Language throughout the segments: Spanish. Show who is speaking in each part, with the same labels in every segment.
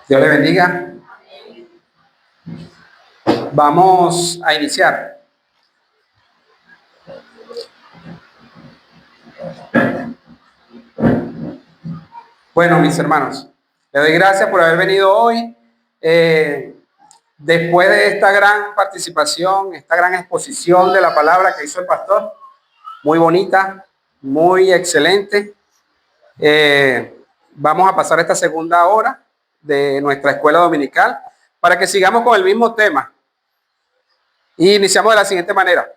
Speaker 1: Dios le bendiga. Vamos a iniciar. Bueno, mis hermanos, le doy gracias por haber venido hoy. Después de esta gran participación, esta gran exposición de la palabra que hizo el pastor, muy bonita, muy excelente. Vamos a pasar esta segunda hora de nuestra escuela dominical para que sigamos con el mismo tema. Y iniciamos de la siguiente manera.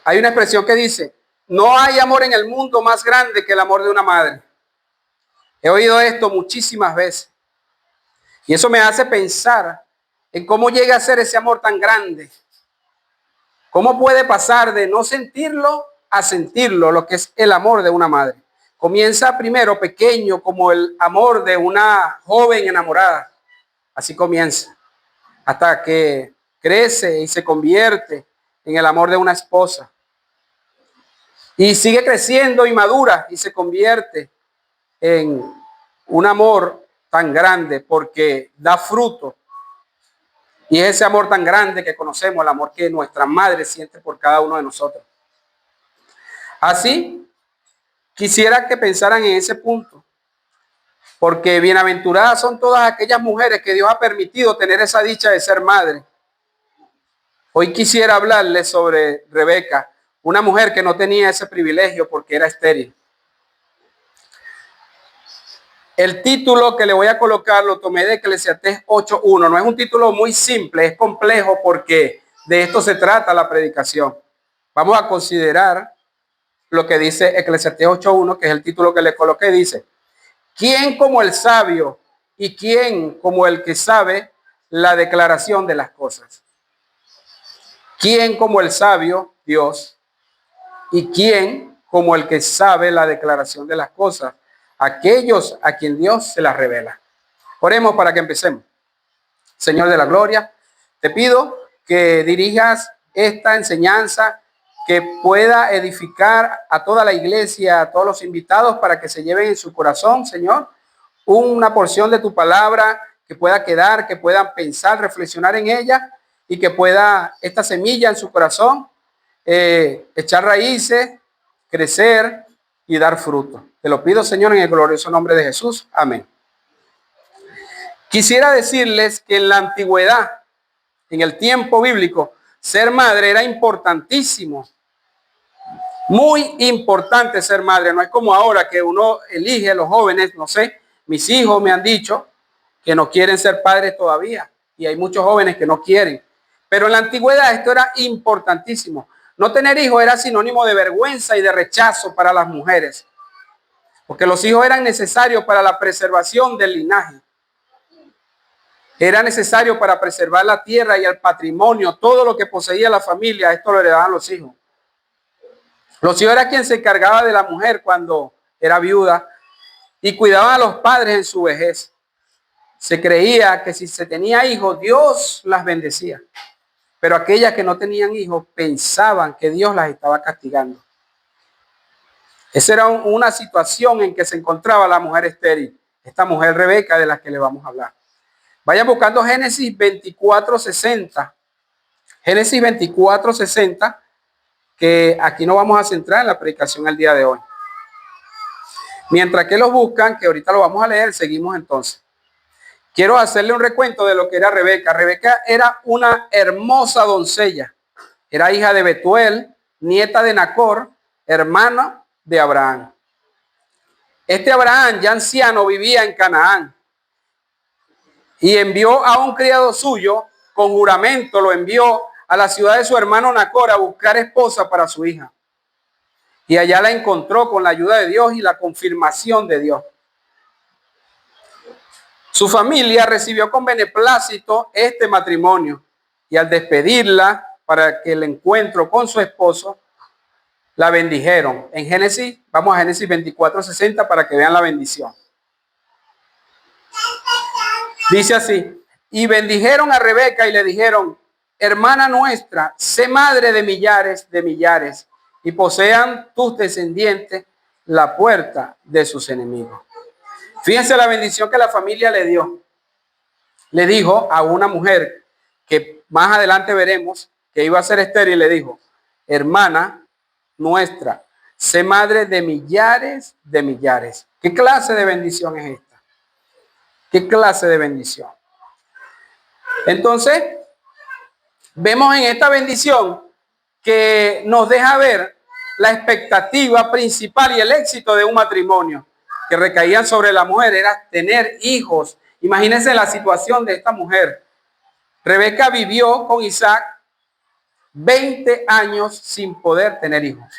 Speaker 1: Hay una expresión que dice: no hay amor en el mundo más grande que el amor de una madre. He oído esto muchísimas veces. Y eso me hace pensar en cómo llega a ser ese amor tan grande. ¿Cómo puede pasar de no sentirlo a sentirlo, lo que es el amor de una madre? Comienza primero pequeño, como el amor de una joven enamorada. Así comienza, hasta que crece y se convierte en el amor de una esposa. Y sigue creciendo y madura y se convierte en un amor tan grande porque da fruto. Y es ese amor tan grande que conocemos, el amor que nuestra madre siente por cada uno de nosotros. Así, quisiera que pensaran en ese punto, porque bienaventuradas son todas aquellas mujeres que Dios ha permitido tener esa dicha de ser madre. Hoy quisiera hablarles sobre Rebeca, una mujer que no tenía ese privilegio porque era estéril. El título que le voy a colocar lo tomé de Eclesiastés 8:1. No es un título muy simple, es complejo porque de esto se trata la predicación. Vamos a considerar lo que dice Eclesiastés 8:1, que es el título que le coloqué. Dice: ¿quién como el sabio y quién como el que sabe la declaración de las cosas? ¿Quién como el sabio? Dios. ¿Y quién como el que sabe la declaración de las cosas? Aquellos a quien Dios se las revela. Oremos para que empecemos. Señor de la gloria, te pido que dirijas esta enseñanza, que pueda edificar a toda la iglesia, a todos los invitados, para que se lleven en su corazón, Señor, una porción de tu palabra que pueda quedar, que puedan pensar, reflexionar en ella, y que pueda esta semilla en su corazón echar raíces, crecer y dar fruto. Te lo pido, Señor, en el glorioso nombre de Jesús. Amén. Quisiera decirles que en la antigüedad, en el tiempo bíblico, ser madre era importantísimo. Muy importante ser madre. No es como ahora que uno elige, los jóvenes, no sé, mis hijos me han dicho que no quieren ser padres todavía. Y hay muchos jóvenes que no quieren. Pero en la antigüedad esto era importantísimo. No tener hijos era sinónimo de vergüenza y de rechazo para las mujeres, porque los hijos eran necesarios para la preservación del linaje. Era necesario para preservar la tierra y el patrimonio, todo lo que poseía la familia, esto lo heredaban los hijos. Los hijos era quien se encargaba de la mujer cuando era viuda y cuidaban a los padres en su vejez. Se creía que si se tenía hijos, Dios las bendecía. Pero aquellas que no tenían hijos pensaban que Dios las estaba castigando. Esa era una situación en que se encontraba la mujer estéril, esta mujer Rebeca de la que le vamos a hablar. Vayan buscando Génesis 24:60. Génesis 24:60, que aquí no vamos a centrar en la predicación el día de hoy. Mientras que los buscan, que ahorita lo vamos a leer, seguimos entonces. Quiero hacerle un recuento de lo que era Rebeca. Rebeca era una hermosa doncella. Era hija de Betuel, nieta de Nacor, hermana de Abraham. Este Abraham, ya anciano, vivía en Canaán y envió a un criado suyo, con juramento lo envió a la ciudad de su hermano Nacor a buscar esposa para su hija. Y allá la encontró con la ayuda de Dios y la confirmación de Dios. Su familia recibió con beneplácito este matrimonio y al despedirla para que el encuentro con su esposo, la bendijeron. En Génesis, vamos a Génesis 24:60 para que vean la bendición. Dice así: y bendijeron a Rebeca y le dijeron: hermana nuestra, sé madre de millares, y posean tus descendientes la puerta de sus enemigos. Fíjense la bendición que la familia le dio. Le dijo a una mujer que más adelante veremos que iba a ser estéril, le dijo: hermana nuestra, sé madre de millares de millares. ¿Qué clase de bendición es esta? ¿Qué clase de bendición? Entonces, vemos en esta bendición que nos deja ver la expectativa principal y el éxito de un matrimonio que recaían sobre la mujer, era tener hijos. Imagínense la situación de esta mujer. Rebeca vivió con Isaac 20 años sin poder tener hijos.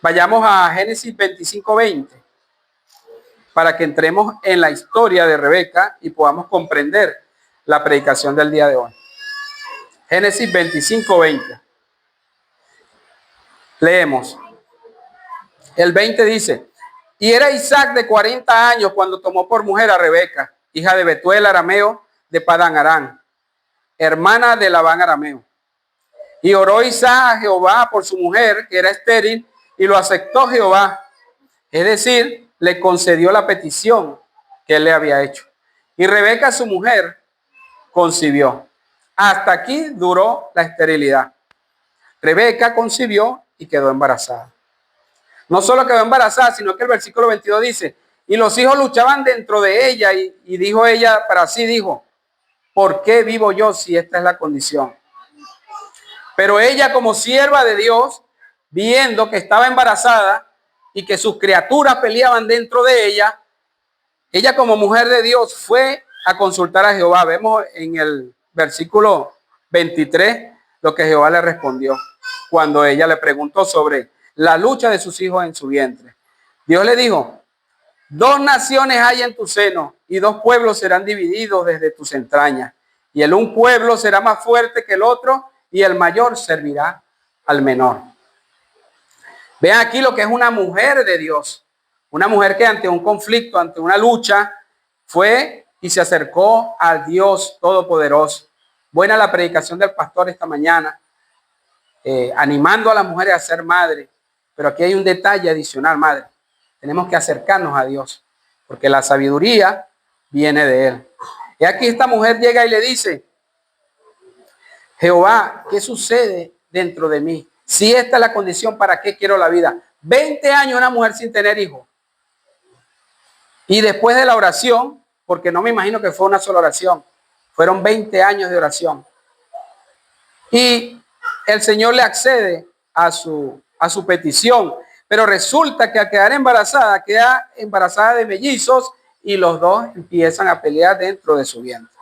Speaker 1: Vayamos a Génesis 25:20 para que entremos en la historia de Rebeca y podamos comprender la predicación del día de hoy. Génesis 25:20. Leemos. El 20 dice: y era Isaac de 40 años cuando tomó por mujer a Rebeca, hija de Betuel arameo de Padán Aram, hermana de Labán arameo. Y oró Isaac a Jehová por su mujer, que era estéril, y lo aceptó Jehová. Es decir, le concedió la petición que él le había hecho. Y Rebeca, su mujer, concibió. Hasta aquí duró la esterilidad. Rebeca concibió y quedó embarazada. No solo quedó embarazada, sino que el versículo 22 dice: y los hijos luchaban dentro de ella, y dijo ella para sí, dijo: ¿por qué vivo yo si esta es la condición? Pero ella, como sierva de Dios, viendo que estaba embarazada y que sus criaturas peleaban dentro de ella, ella como mujer de Dios fue a consultar a Jehová. Vemos en el versículo 23 lo que Jehová le respondió cuando ella le preguntó sobre la lucha de sus hijos en su vientre. Dios le dijo: dos naciones hay en tu seno, y dos pueblos serán divididos desde tus entrañas. Y el un pueblo será más fuerte que el otro, y el mayor servirá al menor. Vean aquí lo que es una mujer de Dios. Una mujer que ante un conflicto, ante una lucha, fue y se acercó al Dios Todopoderoso. Buena la predicación del pastor esta mañana, animando a las mujeres a ser madres. Pero aquí hay un detalle adicional, madre. Tenemos que acercarnos a Dios, porque la sabiduría viene de Él. Y aquí esta mujer llega y le dice: Jehová, ¿qué sucede dentro de mí? Si esta es la condición, ¿para qué quiero la vida? 20 años una mujer sin tener hijos. Y después de la oración, porque no me imagino que fue una sola oración, fueron 20 años de oración. Y el Señor le accede a su petición. Pero resulta que al quedar embarazada, queda embarazada de mellizos, y los dos empiezan a pelear dentro de su vientre.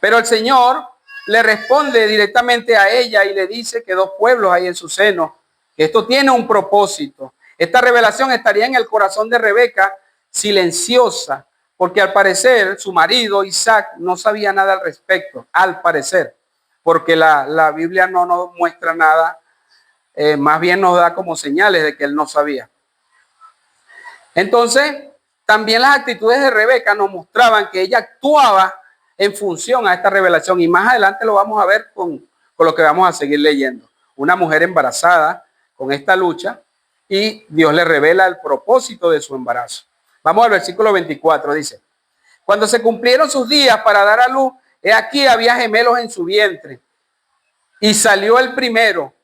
Speaker 1: Pero el Señor le responde directamente a ella y le dice que dos pueblos hay en su seno, que esto tiene un propósito. Esta revelación estaría en el corazón de Rebeca, silenciosa, porque al parecer su marido Isaac no sabía nada al respecto, al parecer, porque la Biblia no nos muestra nada, más bien nos da como señales de que él no sabía. Entonces, también las actitudes de Rebeca nos mostraban que ella actuaba en función a esta revelación, y más adelante lo vamos a ver con lo que vamos a seguir leyendo. Una mujer embarazada con esta lucha, y Dios le revela el propósito de su embarazo. Vamos al versículo 24, dice: cuando se cumplieron sus días para dar a luz, he aquí había gemelos en su vientre, y salió el primero,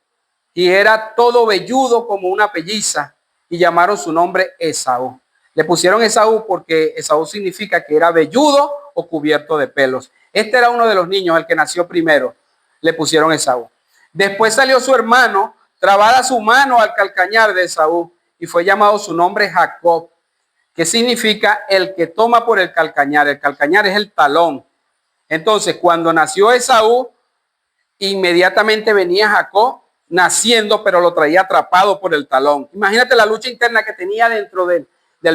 Speaker 1: y era todo velludo como una pelliza, y llamaron su nombre Esaú. Le pusieron Esaú porque Esaú significa que era velludo o cubierto de pelos. Este era uno de los niños, el que nació primero. Le pusieron Esaú. Después salió su hermano, trabada su mano al calcañar de Esaú, y fue llamado su nombre Jacob, que significa el que toma por el calcañar. El calcañar es el talón. Entonces, cuando nació Esaú, inmediatamente venía Jacob naciendo, pero lo traía atrapado por el talón. Imagínate la lucha interna que tenía dentro del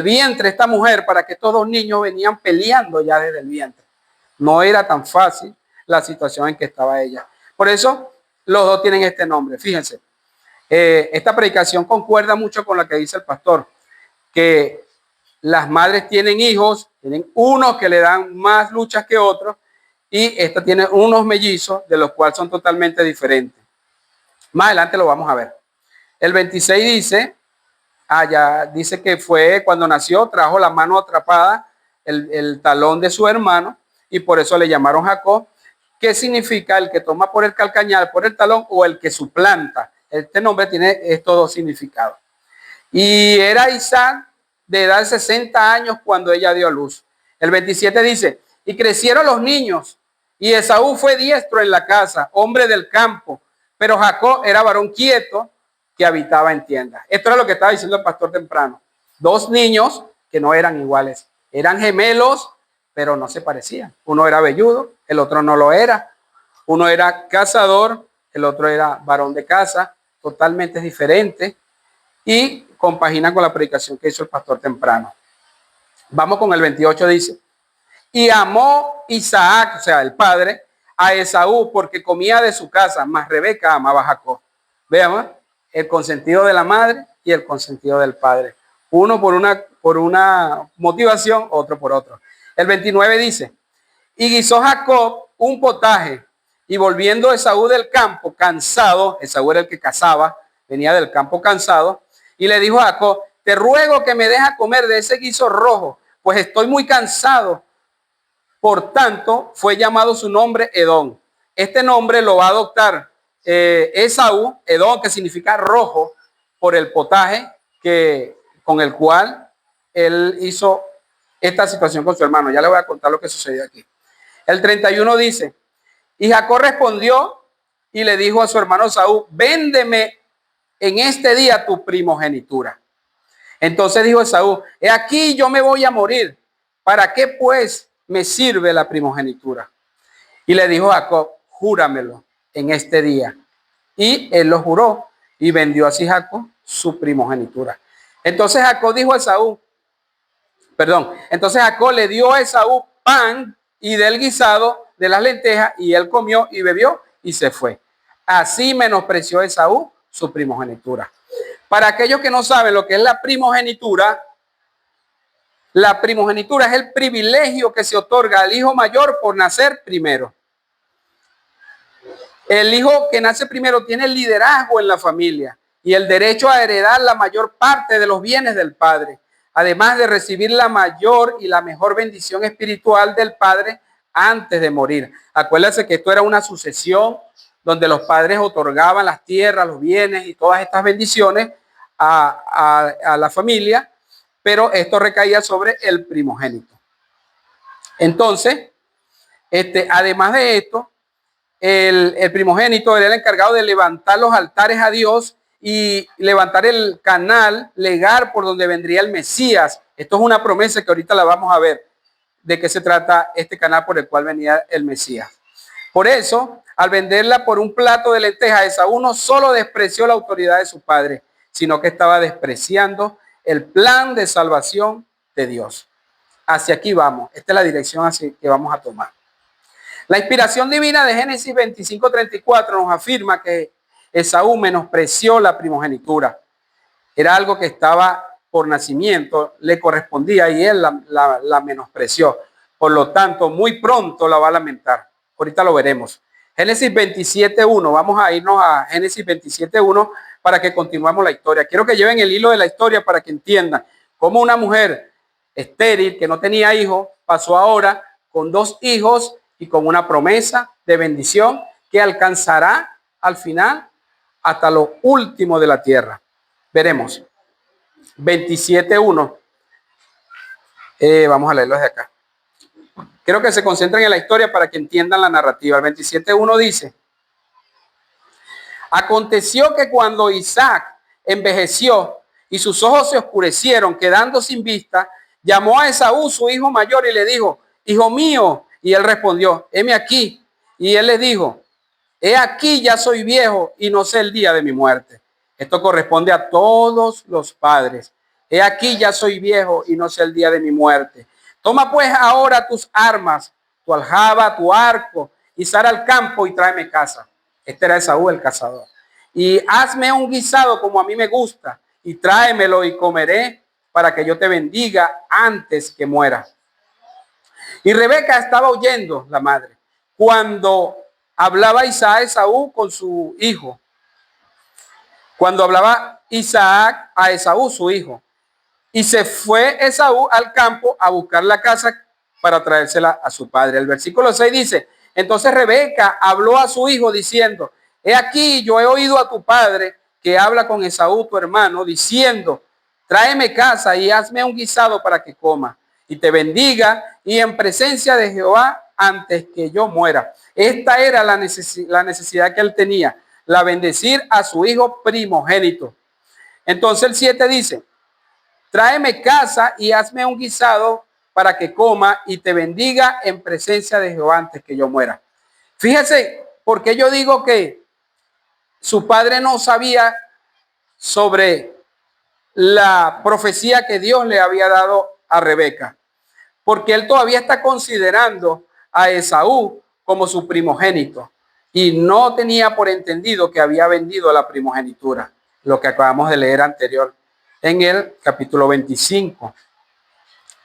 Speaker 1: vientre esta mujer, para que estos dos niños venían peleando ya desde el vientre. No era tan fácil la situación en que estaba ella. Por eso los dos tienen este nombre. Fíjense, esta predicación concuerda mucho con la que dice el pastor, que las madres tienen hijos, tienen unos que le dan más luchas que otros, y esta tiene unos mellizos de los cuales son totalmente diferentes. Más adelante lo vamos a ver. El 26 dice: Ya dice que fue cuando nació, trajo la mano atrapada, el talón de su hermano, y por eso le llamaron Jacob, que significa el que toma por el calcañar, por el talón, o el que suplanta. Este nombre tiene estos dos significados. Y era Isaac de edad de 60 años cuando ella dio a luz. El 27 dice, y crecieron los niños, y Esaú fue diestro en la casa, hombre del campo, pero Jacob era varón quieto que habitaba en tiendas. Esto era lo que estaba diciendo el pastor temprano. Dos niños que no eran iguales, eran gemelos, pero no se parecían. Uno era velludo, el otro no lo era. Uno era cazador, el otro era varón de casa, totalmente diferente. Y compagina con la predicación que hizo el pastor temprano. Vamos con el 28, dice, y amó Isaac, o sea, el padre, a Esaú porque comía de su casa, mas Rebeca amaba a Jacob. Veamos, el consentido de la madre y el consentido del padre. Uno por una motivación, otro por otro. El 29 dice, y guisó Jacob un potaje, y volviendo Esaú del campo, cansado, Esaú era el que cazaba, venía del campo cansado, y le dijo a Jacob, te ruego que me dejes comer de ese guiso rojo, pues estoy muy cansado. Por tanto, fue llamado su nombre Edom. Este nombre lo va a adoptar Esaú, Edom, que significa rojo, por el potaje con el cual él hizo esta situación con su hermano. Ya le voy a contar lo que sucedió aquí. El 31 dice, y Jacob respondió y le dijo a su hermano Esaú, véndeme en este día tu primogenitura. Entonces dijo Esaú, he aquí yo me voy a morir. ¿Para qué pues me sirve la primogenitura? Y le dijo Jacob, júramelo en este día. Y él lo juró y vendió así Jacob su primogenitura. Entonces Jacob dijo a Esaú, entonces Jacob le dio a Esaú pan y del guisado de las lentejas, y él comió y bebió y se fue. Así menospreció Esaú su primogenitura. Para aquellos que no saben lo que es la primogenitura es el privilegio que se otorga al hijo mayor por nacer primero. El hijo que nace primero tiene el liderazgo en la familia y el derecho a heredar la mayor parte de los bienes del padre, además de recibir la mayor y la mejor bendición espiritual del padre antes de morir. Acuérdense que esto era una sucesión donde los padres otorgaban las tierras, los bienes y todas estas bendiciones a la familia, pero esto recaía sobre el primogénito. Entonces, además de esto, el primogénito era el encargado de levantar los altares a Dios y levantar el canal legal por donde vendría el Mesías. Esto es una promesa que ahorita la vamos a ver de qué se trata este canal por el cual venía el Mesías. Por eso, al venderla por un plato de lentejas, Esaú no solo despreció la autoridad de su padre, sino que estaba despreciando el plan de salvación de Dios. Hacia aquí vamos. Esta es la dirección hacia que vamos a tomar. La inspiración divina de Génesis 25:34 nos afirma que Esaú menospreció la primogenitura. Era algo que estaba por nacimiento, le correspondía y él la menospreció. Por lo tanto, muy pronto la va a lamentar. Ahorita lo veremos. Génesis 27:1. Vamos a irnos a Génesis 27:1 para que continuemos la historia. Quiero que lleven el hilo de la historia para que entiendan cómo una mujer estéril que no tenía hijos pasó ahora con 2 hijos y con una promesa de bendición que alcanzará al final hasta lo último de la tierra. Veremos. 27:1. Vamos a leerlo desde acá. Quiero que se concentren en la historia para que entiendan la narrativa. El 27:1 dice, aconteció que cuando Isaac envejeció y sus ojos se oscurecieron, quedando sin vista, llamó a Esaú, su hijo mayor, y le dijo, hijo mío. Y él respondió, heme aquí. Y él le dijo, he aquí, ya soy viejo y no sé el día de mi muerte. Esto corresponde a todos los padres. He aquí, ya soy viejo y no sé el día de mi muerte. Toma pues ahora tus armas, tu aljaba, tu arco, y sal al campo y tráeme caza. Este era Esaú, el cazador. Y hazme un guisado como a mí me gusta, y tráemelo y comeré para que yo te bendiga antes que muera. Y Rebeca estaba oyendo, la madre, cuando hablaba Isaac Esaú con su hijo. cuando hablaba Isaac a Esaú, su hijo. Y se fue Esaú al campo a buscar la casa para traérsela a su padre. El versículo 6 dice, entonces Rebeca habló a su hijo diciendo, he aquí, yo he oído a tu padre que habla con Esaú, tu hermano, diciendo, tráeme casa y hazme un guisado para que coma y te bendiga y en presencia de Jehová antes que yo muera. Esta era la necesidad que él tenía, la bendecir a su hijo primogénito. Entonces el 7 dice, tráeme casa y hazme un guisado para que coma y te bendiga en presencia de Jehová antes que yo muera. Fíjese, porque yo digo que su padre no sabía sobre la profecía que Dios le había dado a Rebeca, porque él todavía está considerando a Esaú como su primogénito y no tenía por entendido que había vendido la primogenitura, lo que acabamos de leer anterior en el capítulo 25.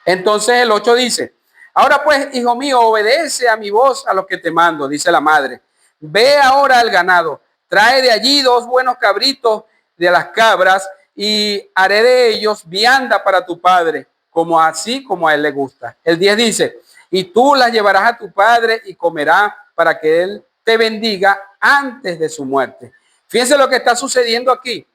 Speaker 1: Entonces el 8 dice, ahora pues, hijo mío, obedece a mi voz a lo que te mando, dice la madre. Ve ahora al ganado, trae de allí 2 buenos cabritos de las cabras y haré de ellos vianda para tu padre, como así como a él le gusta. El 10 dice, y tú las llevarás a tu padre y comerá para que él te bendiga antes de su muerte. Fíjense lo que está sucediendo aquí.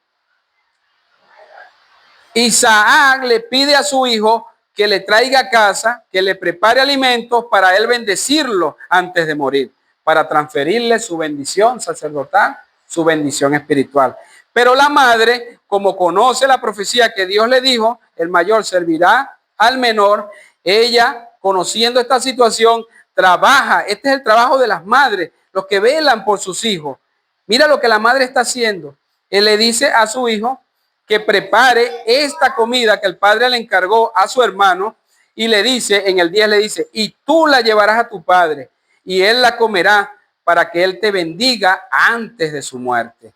Speaker 1: Isaac le pide a su hijo que le traiga a casa, que le prepare alimentos para él bendecirlo antes de morir, para transferirle su bendición sacerdotal, su bendición espiritual. Pero la madre, como conoce la profecía que Dios le dijo, el mayor servirá al menor, ella, conociendo esta situación, trabaja. Este es el trabajo de las madres, los que velan por sus hijos. Mira lo que la madre está haciendo. Él le dice a su hijo que prepare esta comida que el padre le encargó a su hermano y le dice, en el 10 le dice, y tú la llevarás a tu padre y él la comerá para que él te bendiga antes de su muerte.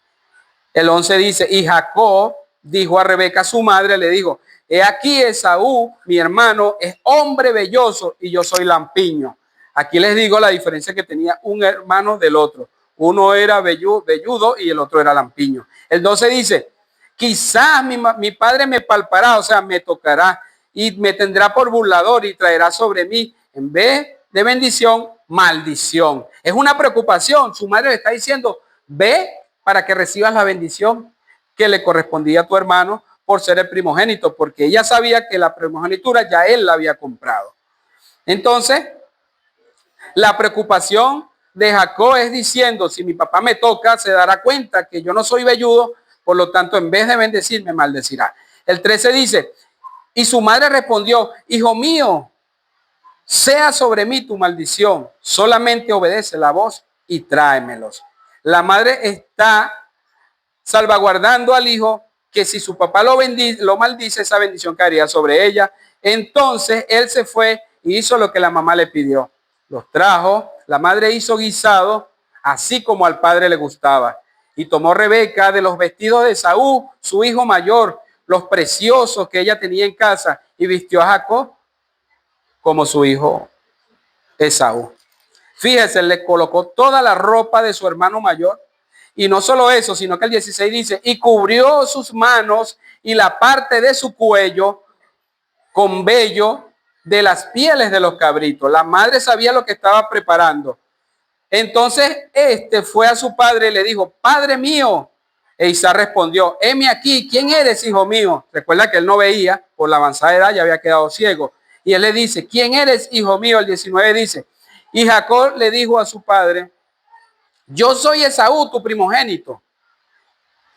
Speaker 1: El 11 dice, y Jacob dijo a Rebeca, su madre, le dijo, he aquí Esaú, mi hermano, es hombre velloso y yo soy lampiño. Aquí les digo la diferencia que tenía un hermano del otro. Uno era velludo y el otro era lampiño. El 12 dice, quizás mi padre me palpará, o sea, me tocará y me tendrá por burlador y traerá sobre mí, en vez de bendición, maldición. Es una preocupación. Su madre le está diciendo, ve para que recibas la bendición que le correspondía a tu hermano por ser el primogénito, porque ella sabía que la primogenitura ya él la había comprado. Entonces, la preocupación de Jacob es diciendo, si mi papá me toca, se dará cuenta que yo no soy velludo, por lo tanto, en vez de bendecirme, maldecirá. El 13 dice, y su madre respondió, hijo mío, sea sobre mí tu maldición, solamente obedece la voz y tráemelos. La madre está salvaguardando al hijo, que si su papá lo maldice, esa bendición caería sobre ella. Entonces él se fue y hizo lo que la mamá le pidió. Los trajo, la madre hizo guisado, así como al padre le gustaba. Y tomó Rebeca de los vestidos de Esaú, su hijo mayor, los preciosos que ella tenía en casa, y vistió a Jacob como su hijo Esaú. Fíjese, le colocó toda la ropa de su hermano mayor. Y no solo eso, sino que el 16 dice, y cubrió sus manos y la parte de su cuello con vello de las pieles de los cabritos. La madre sabía lo que estaba preparando. Entonces fue a su padre y le dijo, padre mío. E Isaac respondió, heme aquí, ¿quién eres, hijo mío? Recuerda que él no veía, por la avanzada edad ya había quedado ciego. Y él le dice, ¿quién eres, hijo mío? El 19 dice, y Jacob le dijo a su padre, yo soy Esaú, tu primogénito.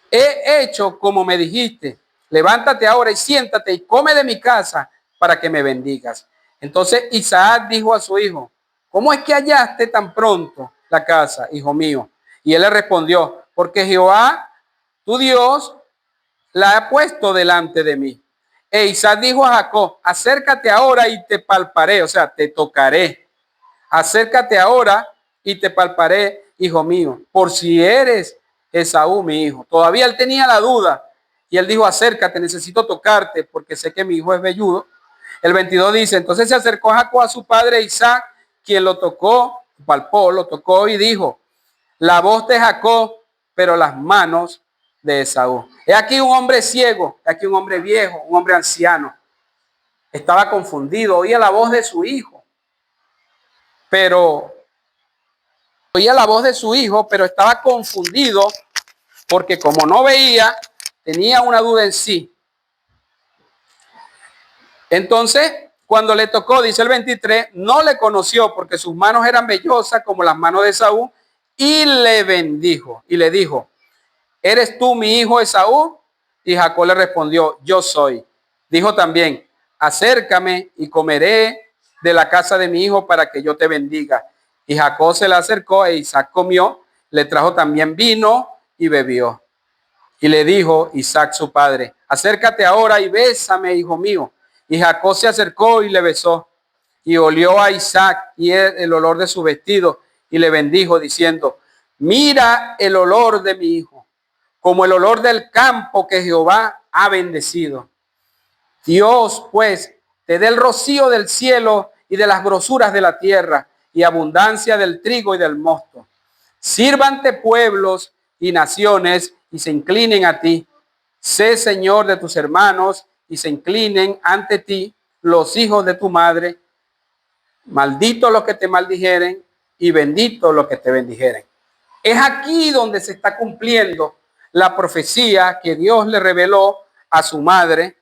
Speaker 1: He hecho como me dijiste. Levántate ahora y siéntate y come de mi casa para que me bendigas. Entonces Isaac dijo a su hijo, ¿cómo es que hallaste tan pronto la casa, hijo mío? Y él le respondió, porque Jehová, tu Dios, la ha puesto delante de mí. E Isaac dijo a Jacob, acércate ahora y te palparé, o sea, te tocaré. Acércate ahora y te palparé, hijo mío, por si eres Esaú, mi hijo. Todavía él tenía la duda y él dijo, acércate, necesito tocarte porque sé que mi hijo es velludo. El 22 dice, entonces se acercó Jacob a su padre Isaac, quien lo tocó, palpó, lo tocó y dijo, la voz de Jacob, pero las manos de Esaú. He aquí un hombre ciego, he aquí un hombre viejo, un hombre anciano. Estaba confundido, oía la voz de su hijo, pero estaba confundido porque como no veía, tenía una duda en sí. Entonces, cuando le tocó, dice el 23, no le conoció porque sus manos eran vellosas como las manos de Esaú, y le bendijo y le dijo: ¿eres tú mi hijo Esaú? Y Jacob le respondió: yo soy. Dijo también: acércame y comeré de la casa de mi hijo para que yo te bendiga. Y Jacob se le acercó e Isaac comió, le trajo también vino y bebió. Y le dijo Isaac su padre: acércate ahora y bésame, hijo mío. Y Jacob se acercó y le besó. Y olió a Isaac y el olor de su vestido y le bendijo diciendo: mira el olor de mi hijo, como el olor del campo que Jehová ha bendecido. Dios, pues, te dé el rocío del cielo y de las grosuras de la tierra y abundancia del trigo y del mosto. Sírvante pueblos y naciones y se inclinen a ti. Sé Señor de tus hermanos y se inclinen ante ti los hijos de tu madre. Maldito los que te maldijeren y bendito los que te bendijeren. Es aquí donde se está cumpliendo la profecía que Dios le reveló a su madre.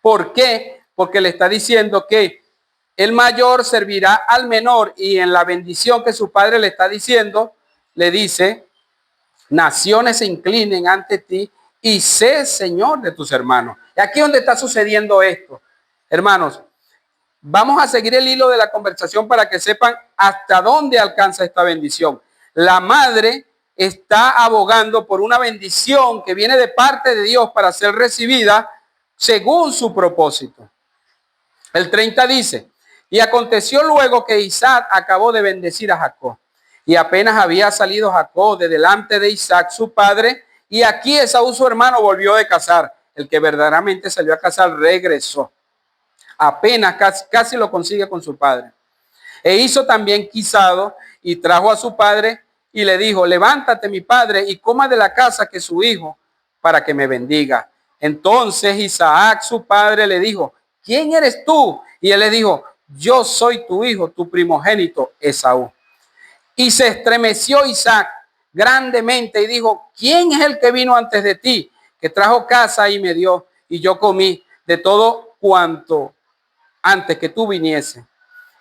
Speaker 1: ¿Por qué? Porque le está diciendo que el mayor servirá al menor, y en la bendición que su padre le está diciendo, le dice: naciones se inclinen ante ti y sé Señor de tus hermanos. Y aquí donde está sucediendo esto, hermanos, vamos a seguir el hilo de la conversación para que sepan hasta dónde alcanza esta bendición. La madre está abogando por una bendición que viene de parte de Dios para ser recibida según su propósito. El 30 dice: y aconteció luego que Isaac acabó de bendecir a Jacob, y apenas había salido Jacob de delante de Isaac su padre, y aquí Esaú su hermano volvió de cazar. El que verdaderamente salió a cazar regresó. Apenas casi lo consigue con su padre. E hizo también guisado y trajo a su padre y le dijo: levántate mi padre y coma de la casa que su hijo, para que me bendiga. Entonces Isaac su padre le dijo: ¿quién eres tú? Y él le dijo: yo soy tu hijo, tu primogénito Esaú. Y se estremeció Isaac grandemente y dijo: ¿quién es el que vino antes de ti, que trajo casa y me dio, y yo comí de todo cuanto antes que tú viniese?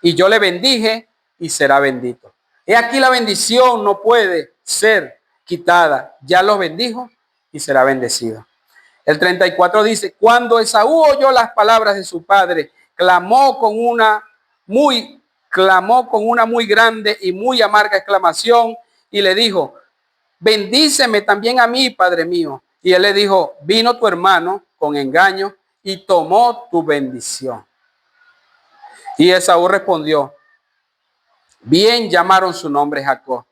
Speaker 1: Y yo le bendije y será bendito. He aquí la bendición no puede ser quitada. Ya lo bendijo y será bendecido. El 34 dice: cuando Esaú oyó las palabras de su padre, clamó con una muy grande y muy amarga exclamación y le dijo: bendíceme también a mí, padre mío. Y él le dijo: vino tu hermano con engaño y tomó tu bendición. Y Esaú respondió: bien llamaron su nombre Jacob,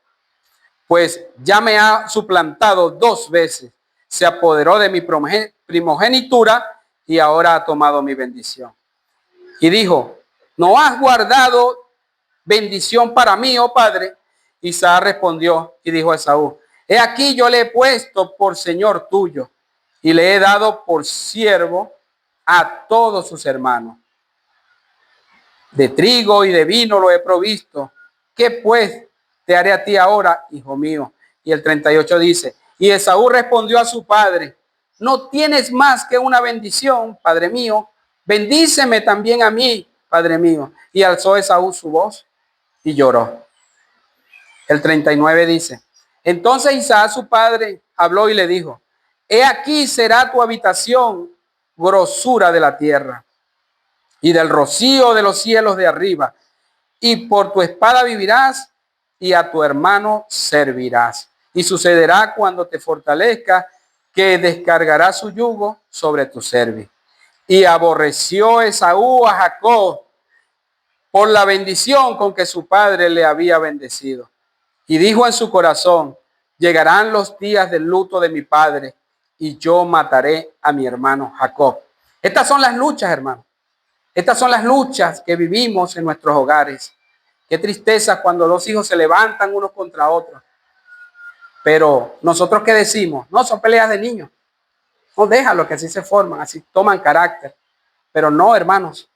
Speaker 1: pues ya me ha suplantado 2 veces. Se apoderó de mi primogenitura y ahora ha tomado mi bendición. Y dijo: ¿no has guardado bendición para mí, oh padre? Isaac respondió y dijo a Esaú: he aquí yo le he puesto por señor tuyo y le he dado por siervo a todos sus hermanos. De trigo y de vino lo he provisto. ¿Qué pues te haré a ti ahora, hijo mío? Y el 38 dice: y Esaú respondió a su padre: no tienes más que una bendición, padre mío. Bendíceme también a mí, padre mío. Y alzó Esaú su voz y lloró. El 39 dice: entonces Isaac su padre habló y le dijo: he aquí será tu habitación grosura de la tierra y del rocío de los cielos de arriba, y por tu espada vivirás y a tu hermano servirás. Y sucederá cuando te fortalezca que descargará su yugo sobre tu cerviz. Y aborreció Esaú a Jacob por la bendición con que su padre le había bendecido. Y dijo en su corazón: llegarán los días del luto de mi padre y yo mataré a mi hermano Jacob. Estas son las luchas, hermanos. Estas son las luchas que vivimos en nuestros hogares. Qué tristeza cuando 2 hijos se levantan unos contra otros. Pero nosotros ¿qué decimos? No, son peleas de niños. No, déjalo, que así se forman, así toman carácter. Pero no, hermanos,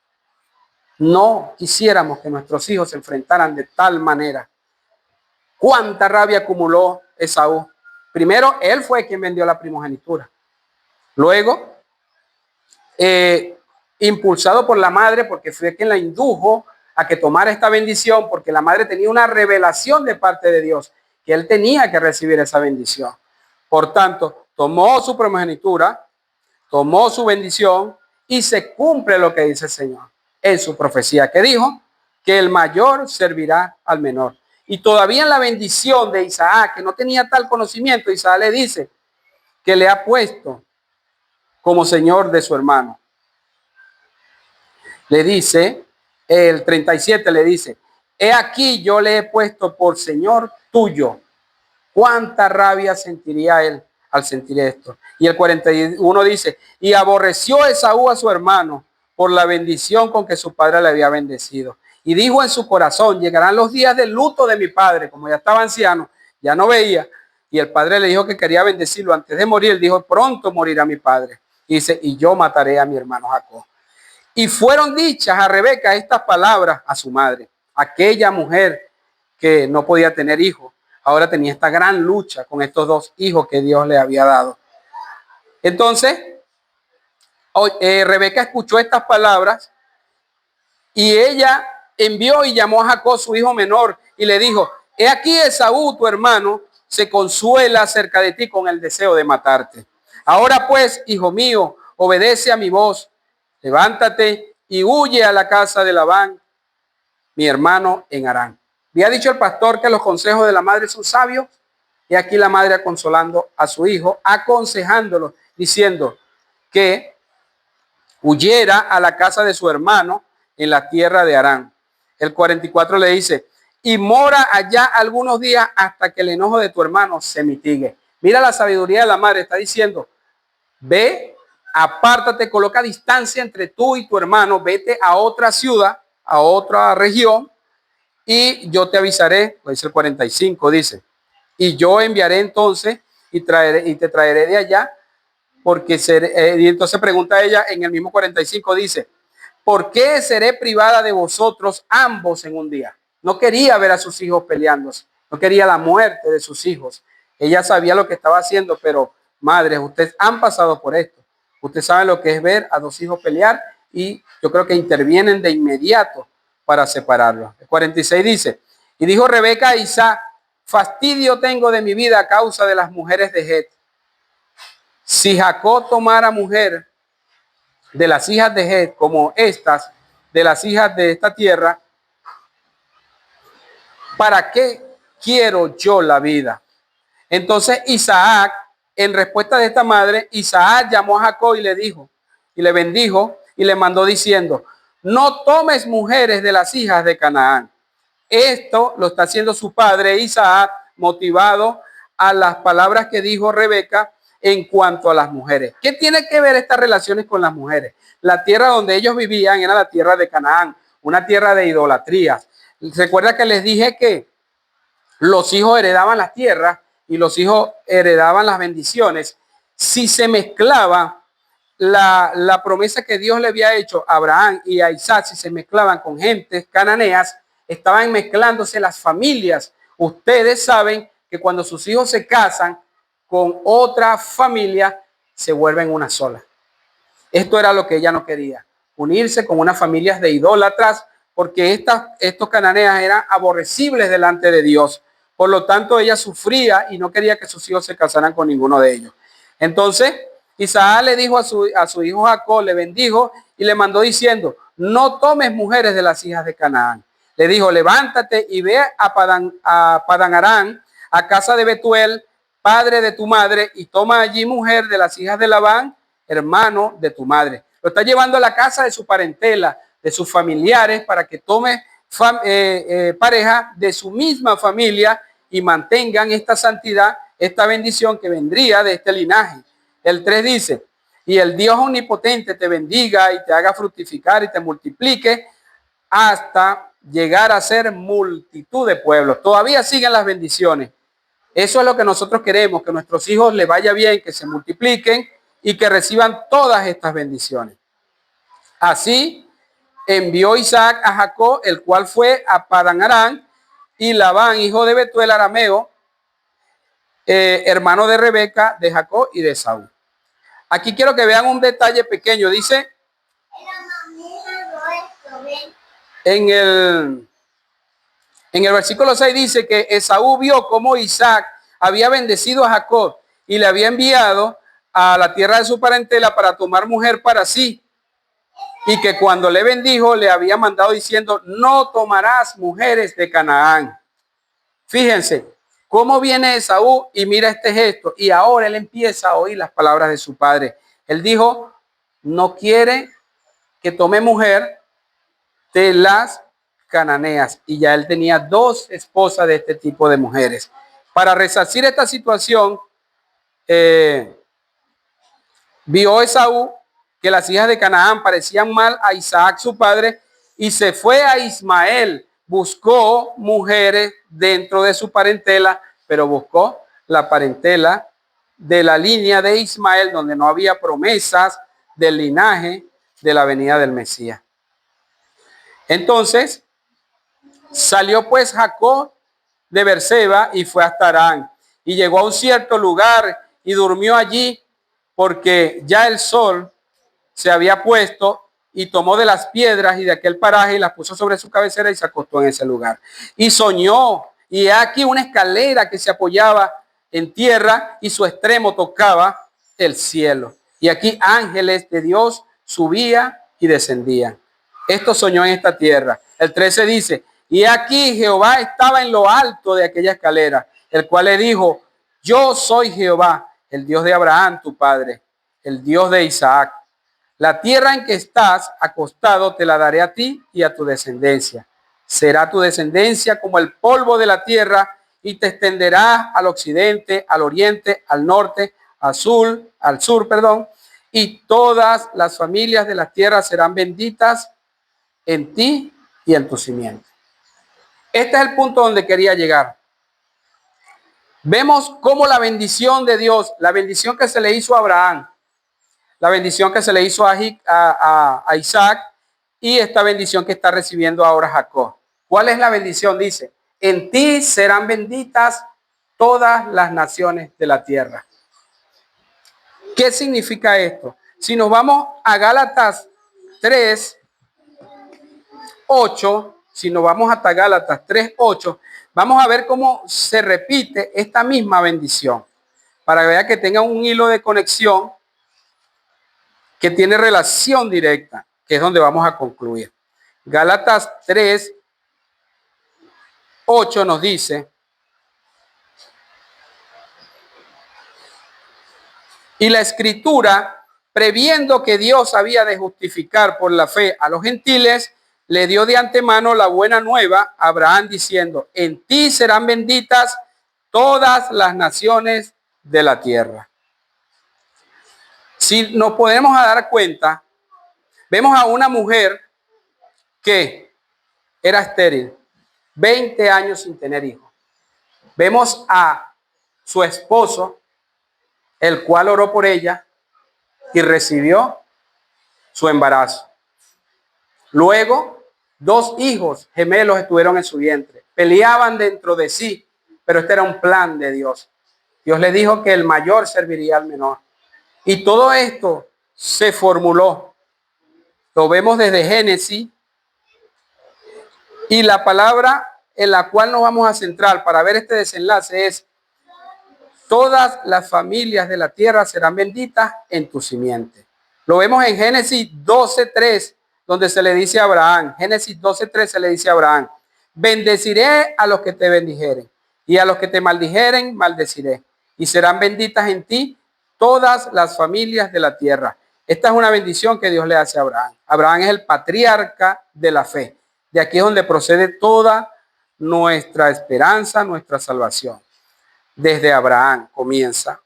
Speaker 1: no quisiéramos que nuestros hijos se enfrentaran de tal manera. ¿Cuánta rabia acumuló Esaú? Primero, él fue quien vendió la primogenitura. Luego, impulsado por la madre, porque fue quien la indujo a que tomara esta bendición, porque la madre tenía una revelación de parte de Dios, que él tenía que recibir esa bendición. Por tanto, tomó su primogenitura, tomó su bendición y se cumple lo que dice el Señor en su profecía, que dijo que el mayor servirá al menor. Y todavía en la bendición de Isaac, que no tenía tal conocimiento, Isaac le dice que le ha puesto como señor de su hermano. Le dice, el 37 le dice, he aquí yo le he puesto por señor tuyo. ¿Cuánta rabia sentiría él al sentir esto? Y el 41 dice, y aborreció Esaú a su hermano por la bendición con que su padre le había bendecido. Y dijo en su corazón, llegarán los días del luto de mi padre, como ya estaba anciano, ya no veía. Y el padre le dijo que quería bendecirlo antes de morir. Él dijo, pronto morirá mi padre. Y dice, y yo mataré a mi hermano Jacob. Y fueron dichas a Rebeca estas palabras a su madre. Aquella mujer que no podía tener hijos, ahora tenía esta gran lucha con estos dos hijos que Dios le había dado. Entonces, Rebeca escuchó estas palabras y ella envió y llamó a Jacob, su hijo menor, y le dijo, he aquí Esaú, tu hermano, se consuela cerca de ti con el deseo de matarte. Ahora pues, hijo mío, obedece a mi voz, levántate y huye a la casa de Labán, mi hermano, en Harán. Había dicho el pastor que los consejos de la madre son sabios, y aquí la madre consolando a su hijo, aconsejándolo, diciendo que huyera a la casa de su hermano en la tierra de Harán. El 44 le dice, y mora allá algunos días hasta que el enojo de tu hermano se mitigue. Mira la sabiduría de la madre, está diciendo, ve, apártate, coloca distancia entre tú y tu hermano, vete a otra ciudad, a otra región, y yo te avisaré, lo dice el 45, dice, y yo enviaré entonces y te traeré de allá, porque y entonces pregunta ella en el mismo 45, dice, ¿por qué seré privada de vosotros ambos en un día? No quería ver a sus hijos peleándose, no quería la muerte de sus hijos. Ella sabía lo que estaba haciendo, pero madres, ustedes han pasado por esto. Ustedes saben lo que es ver a dos hijos pelear y yo creo que intervienen de inmediato para separarlos. El 46 dice, y dijo Rebeca a Isaac, fastidio tengo de mi vida a causa de las mujeres de Het. Si Jacob tomara mujer de las hijas de Het como estas, de las hijas de esta tierra, ¿para qué quiero yo la vida? Entonces Isaac, en respuesta de esta madre, Isaac llamó a Jacob y le dijo, y le bendijo y le mandó diciendo, no tomes mujeres de las hijas de Canaán. Esto lo está haciendo su padre Isaac, motivado a las palabras que dijo Rebeca en cuanto a las mujeres. ¿Qué tiene que ver estas relaciones con las mujeres? La tierra donde ellos vivían era la tierra de Canaán, una tierra de idolatría. Recuerda que les dije que los hijos heredaban las tierras y los hijos heredaban las bendiciones. Si se mezclaba la promesa que Dios le había hecho a Abraham y a Isaac, si se mezclaban con gentes cananeas, estaban mezclándose las familias. Ustedes saben que cuando sus hijos se casan con otra familia, se vuelven una sola. Esto era lo que ella no quería, unirse con unas familias de idólatras, porque estos cananeas eran aborrecibles delante de Dios. Por lo tanto, ella sufría y no quería que sus hijos se casaran con ninguno de ellos. Entonces, Isaac le dijo a su hijo Jacob, le bendijo y le mandó diciendo, no tomes mujeres de las hijas de Canaán. Le dijo, levántate y ve a Padan Aram, a casa de Betuel, padre de tu madre, y toma allí mujer de las hijas de Labán, hermano de tu madre. Lo está llevando a la casa de su parentela, de sus familiares, para que tome pareja de su misma familia y mantengan esta santidad, esta bendición que vendría de este linaje. El 3 dice, y el Dios omnipotente te bendiga y te haga fructificar y te multiplique hasta llegar a ser multitud de pueblos. Todavía siguen las bendiciones. Eso es lo que nosotros queremos, que nuestros hijos les vaya bien, que se multipliquen y que reciban todas estas bendiciones. Así envió Isaac a Jacob, el cual fue a Padán Aram, y Labán, hijo de Betuel arameo, hermano de Rebeca, de Jacob y de Esaú. Aquí quiero que vean un detalle pequeño. Dice en el versículo 6, dice que Esaú vio cómo Isaac había bendecido a Jacob y le había enviado a la tierra de su parentela para tomar mujer para sí, y que cuando le bendijo le había mandado diciendo: no tomarás mujeres de Canaán. Fíjense cómo viene Esaú y mira este gesto, y ahora él empieza a oír las palabras de su padre. Él dijo: no quiere que tome mujer de las cananeas, y ya él tenía 2 esposas de este tipo de mujeres. Para resarcir esta situación, vio Esaú que las hijas de Canaán parecían mal a Isaac su padre, y se fue a Ismael. Buscó mujeres dentro de su parentela, pero buscó la parentela de la línea de Ismael, donde no había promesas del linaje de la venida del Mesías. Entonces salió pues Jacob de Berseba y fue hasta Harán, y llegó a un cierto lugar y durmió allí, porque ya el sol se había puesto, y tomó de las piedras y de aquel paraje y las puso sobre su cabecera y se acostó en ese lugar. Y soñó, y aquí una escalera que se apoyaba en tierra y su extremo tocaba el cielo. Y aquí ángeles de Dios subían y descendían. Esto soñó en esta tierra. El 13 dice: y aquí Jehová estaba en lo alto de aquella escalera, el cual le dijo: yo soy Jehová, el Dios de Abraham tu padre, el Dios de Isaac. La tierra en que estás acostado te la daré a ti y a tu descendencia. Será tu descendencia como el polvo de la tierra, y te extenderás al occidente, al oriente, al norte, al sur, y todas las familias de la tierra serán benditas en ti y en tu simiente. Este es el punto donde quería llegar. Vemos cómo la bendición de Dios, la bendición que se le hizo a Abraham, la bendición que se le hizo a Isaac, y esta bendición que está recibiendo ahora Jacob. ¿Cuál es la bendición? Dice: en ti serán benditas todas las naciones de la tierra. ¿Qué significa esto? Si nos vamos a Gálatas 3:8, si nos vamos hasta Gálatas 3:8, vamos a ver cómo se repite esta misma bendición, para que vea que tenga un hilo de conexión que tiene relación directa, que es donde vamos a concluir. Gálatas 3:8 nos dice: y la escritura, previendo que Dios había de justificar por la fe a los gentiles, le dio de antemano la buena nueva a Abraham, diciendo: en ti serán benditas todas las naciones de la tierra. Si nos podemos dar cuenta, vemos a una mujer que era estéril, 20 años sin tener hijos. Vemos a su esposo, el cual oró por ella y recibió su embarazo. Luego, 2 hijos gemelos estuvieron en su vientre. Peleaban dentro de sí, pero este era un plan de Dios. Dios le dijo que el mayor serviría al menor. Y todo esto se formuló. Lo vemos desde Génesis. Y la palabra en la cual nos vamos a centrar para ver este desenlace es: todas las familias de la tierra serán benditas en tu simiente. Lo vemos en Génesis 12:3, donde se le dice a Abraham, Génesis 12:3 se le dice a Abraham: bendeciré a los que te bendijeren, y a los que te maldijeren, maldeciré, y serán benditas en ti todas las familias de la tierra. Esta es una bendición que Dios le hace a Abraham. Abraham es el patriarca de la fe. De aquí es donde procede toda nuestra esperanza, nuestra salvación. Desde Abraham comienza.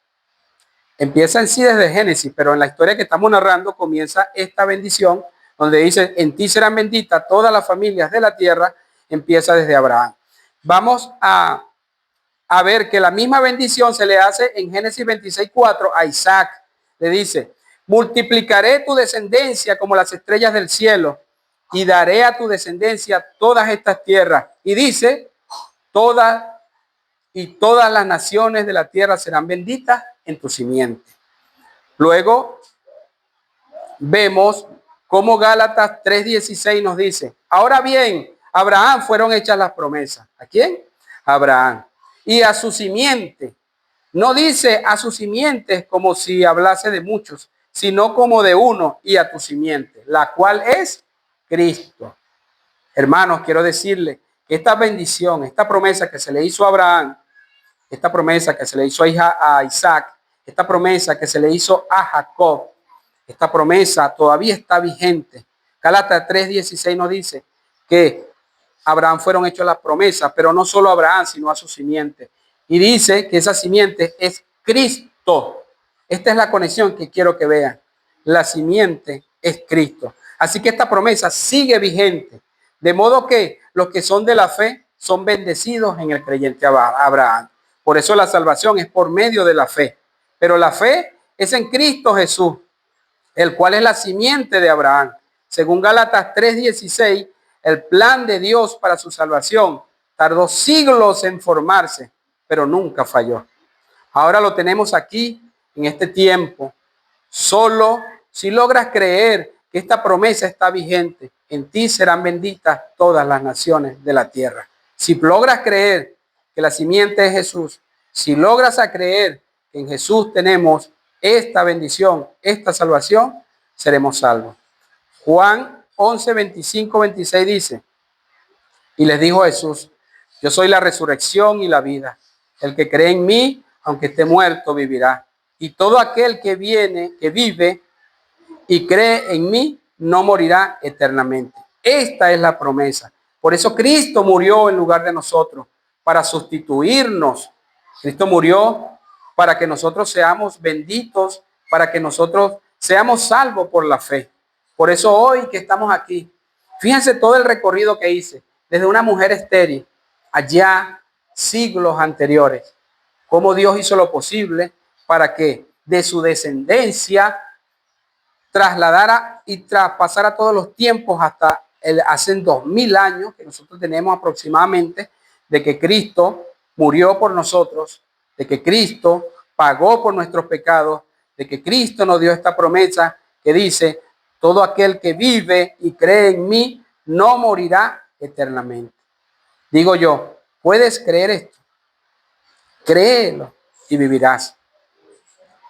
Speaker 1: Empieza en sí desde Génesis, pero en la historia que estamos narrando comienza esta bendición, donde dice: en ti serán benditas todas las familias de la tierra. Empieza desde Abraham. Vamos a a ver que la misma bendición se le hace en Génesis 26:4 a Isaac. Le dice, multiplicaré tu descendencia como las estrellas del cielo y daré a tu descendencia todas estas tierras. Y dice, todas las naciones de la tierra serán benditas en tu simiente. Luego vemos cómo Gálatas 3:16 nos dice, ahora bien, a Abraham fueron hechas las promesas. ¿A quién? A Abraham. Y a su simiente. No dice a sus simientes como si hablase de muchos, sino como de uno, y a tu simiente, la cual es Cristo. Hermanos, quiero decirle que esta bendición, esta promesa que se le hizo a Abraham, esta promesa que se le hizo a Isaac, esta promesa que se le hizo a Jacob, esta promesa todavía está vigente. Gálatas 3:16 nos dice que a Abraham fueron hechas las promesas, pero no solo a Abraham, sino a su simiente. Y dice que esa simiente es Cristo. Esta es la conexión que quiero que vean. La simiente es Cristo. Así que esta promesa sigue vigente. De modo que los que son de la fe son bendecidos en el creyente Abraham. Por eso la salvación es por medio de la fe. Pero la fe es en Cristo Jesús, el cual es la simiente de Abraham. Según Gálatas 3:16, el plan de Dios para su salvación tardó siglos en formarse, pero nunca falló. Ahora lo tenemos aquí en este tiempo. Solo si logras creer que esta promesa está vigente, en ti serán benditas todas las naciones de la tierra. Si logras creer que la simiente es Jesús, si logras creer que en Jesús tenemos esta bendición, esta salvación, seremos salvos. Juan 11:25-26 dice, y les dijo Jesús, yo soy la resurrección y la vida. El que cree en mí, aunque esté muerto, vivirá. Y todo aquel que vive y cree en mí, no morirá eternamente. Esta es la promesa. Por eso Cristo murió en lugar de nosotros, para sustituirnos. Cristo murió para que nosotros seamos benditos, para que nosotros seamos salvos por la fe. Por eso hoy que estamos aquí, fíjense todo el recorrido que hice, desde una mujer estéril, allá siglos anteriores, cómo Dios hizo lo posible para que de su descendencia trasladara y traspasara todos los tiempos hasta hace 2000 años que nosotros tenemos aproximadamente, de que Cristo murió por nosotros, de que Cristo pagó por nuestros pecados, de que Cristo nos dio esta promesa que dice, todo aquel que vive y cree en mí no morirá eternamente. Digo yo, ¿puedes creer esto? Créelo y vivirás.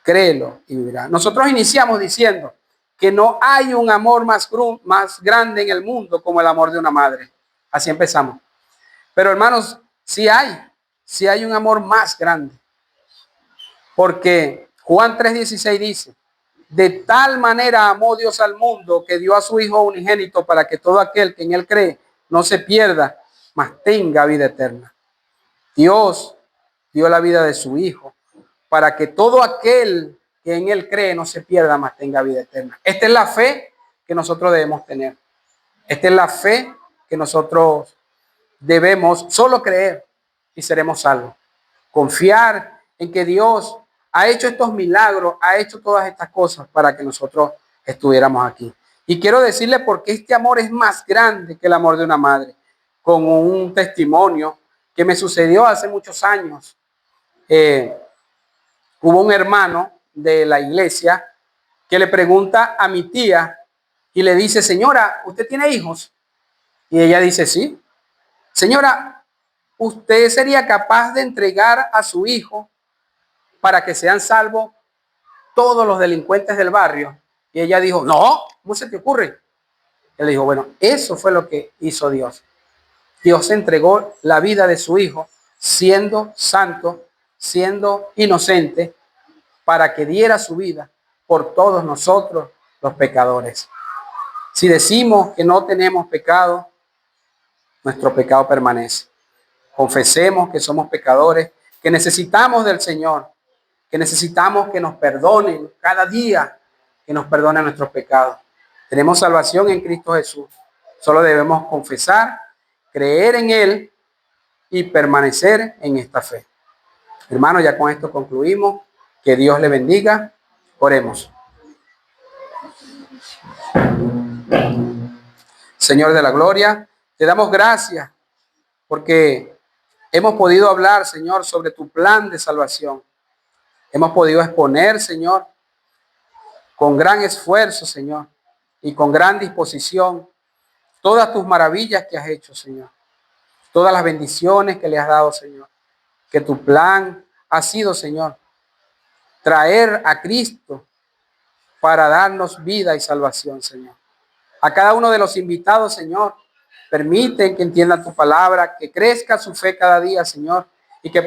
Speaker 1: Créelo y vivirás. Nosotros iniciamos diciendo que no hay un amor más grande en el mundo como el amor de una madre. Así empezamos. Pero hermanos, sí hay un amor más grande. Porque Juan 3:16 dice, de tal manera amó Dios al mundo que dio a su Hijo unigénito para que todo aquel que en él cree no se pierda, mas tenga vida eterna. Dios dio la vida de su Hijo para que todo aquel que en él cree no se pierda, mas tenga vida eterna. Esta es la fe que nosotros debemos tener. Esta es la fe que nosotros debemos solo creer y seremos salvos. Confiar en que Dios ha hecho estos milagros, ha hecho todas estas cosas para que nosotros estuviéramos aquí. Y quiero decirle por qué este amor es más grande que el amor de una madre, con un testimonio que me sucedió hace muchos años. Hubo un hermano de la iglesia que le pregunta a mi tía y le dice, señora, ¿usted tiene hijos? Y ella dice, sí. Señora, ¿usted sería capaz de entregar a su hijo para que sean salvos todos los delincuentes del barrio? Y ella dijo, no, ¿cómo se te ocurre? Él dijo, bueno, eso fue lo que hizo Dios. Dios entregó la vida de su hijo, siendo santo, siendo inocente, para que diera su vida por todos nosotros los pecadores. Si decimos que no tenemos pecado, nuestro pecado permanece. Confesemos que somos pecadores, que necesitamos del Señor, que necesitamos que nos perdonen cada día, que nos perdone nuestros pecados. Tenemos salvación en Cristo Jesús. Solo debemos confesar, creer en Él y permanecer en esta fe. Hermano, ya con esto concluimos. Que Dios le bendiga. Oremos. Señor de la gloria, te damos gracias porque hemos podido hablar, Señor, sobre tu plan de salvación. Hemos podido exponer, Señor, con gran esfuerzo, Señor, y con gran disposición, todas tus maravillas que has hecho, Señor. Todas las bendiciones que le has dado, Señor. Que tu plan ha sido, Señor, traer a Cristo para darnos vida y salvación, Señor. A cada uno de los invitados, Señor, permiten que entiendan tu palabra, que crezca su fe cada día, Señor, y que